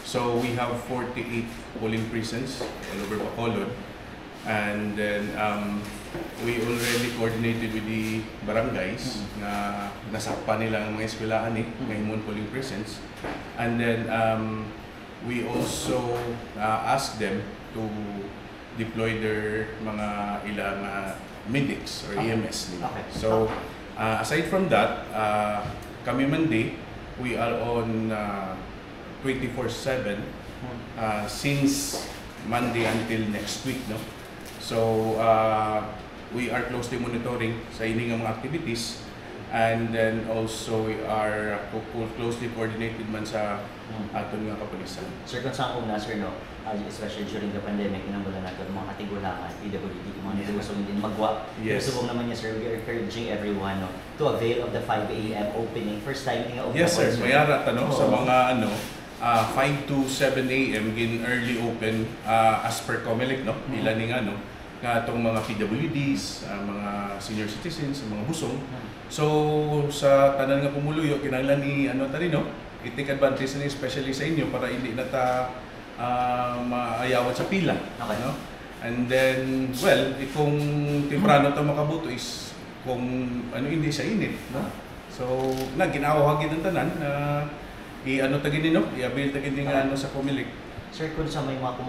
So we have 48 polling precincts all over Bacolod. And then we already coordinated with the barangays na nasakpa nila ang mga eskwelahan ngayon polling precincts. And then we also asked them to deploy their mga ilang medics or EMS nila. So aside from that, kami Monday, we are on 24/7 since Monday until next week, no? So we are closely monitoring sa ining mga activities, and then also we are closely coordinated man sa aton nga kapulisan. Sir, kung saan una, sir, no, especially during the pandemic, inambulan natin mga katigulangan, PWD, mga nagusong din magwa. Yes. Subong naman niya, sir, we are encouraging everyone, no, to avail of the 5 a.m. opening. First time nga open. Yes, sir. Mayara tanong sa mga 5 to 7 a.m. gin early open as per COMELEC, no? Ilan ning nga itong mga PWDs, mga senior citizens, mga busong. So sa tanan nga pumuluyo, kinahanglan ni tani, no? I-take advantage na especially sa inyo para hindi na ta maayawan sa pila. Okay. No? And then, well, kung temprano ta makabuto is kung hindi sa init, no? So ginawahagin ng tanan na i-avail tagin sa COMELEC. Sir, kung sa may mga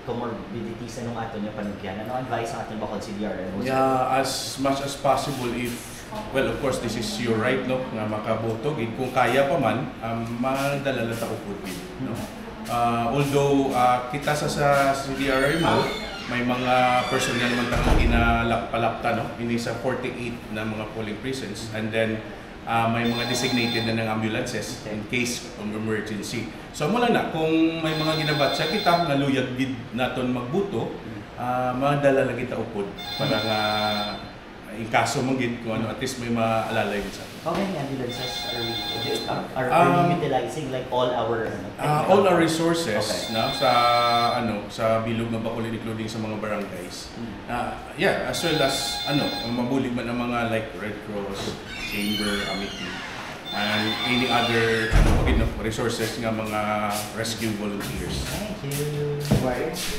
comorbidities, anong ato niya panugyan? Anong advice ang ating bakod si DRM? Yeah, as much as possible if, well, of course, this is your right, no, nga makaboto. Kung kaya pa man, madala lang ta upod, no? Although, kita sa CDRM mo, may mga personnel man tayong kinalakpalakta, no? Ini sa 48 na mga polling precincts. And then, may mga designated na ng ambulances in case of emergency. So mula na, kung may mga ginabatsa kita, nga luyag gid naton magbuto, madala lang kita upod para nga in kaso mong gid kung at least may maalalay sa. How many ambulances are we utilizing, like all our resources, okay, na sa bilog ng Bacolod, including sa mga barangays. Yeah, as well as mabulig man ang mga like Red Cross, Chamber, Amity, and any other resources nga mga rescue volunteers. Thank you.